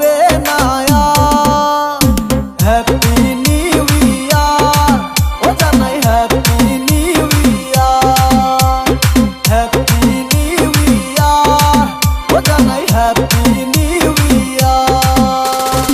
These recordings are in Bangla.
হবে না আর। হ্যাপি নিউ ইয়ার, ও জানাই happy new year, happy new year, ও জানাই হ্যাপি নিউ ইয়ার।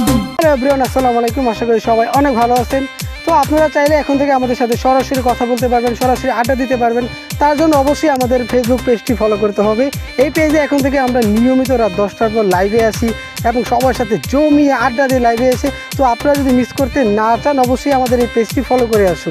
এভরিওয়ান আসসালামু আলাইকুম, আশা করি সবাই অনেক ভালো আছেন। তো আপনারা চাইলে এখন থেকে আমাদের সাথে সরাসরি কথা বলতে পারবেন, সরাসরি আড্ডা দিতে পারবেন। তার জন্য অবশ্যই আমাদের ফেসবুক পেজটি ফলো করতে হবে। এই পেজে এখন থেকে আমরা নিয়মিত রাত 10টার পর লাইভে আসি এবং সবার সাথে জমিয়ে আড্ডা দিয়ে লাইভে এসে। তো আপনারা যদি মিস করতে না চান অবশ্যই আমাদের এই পেজটি ফলো করে আসুন।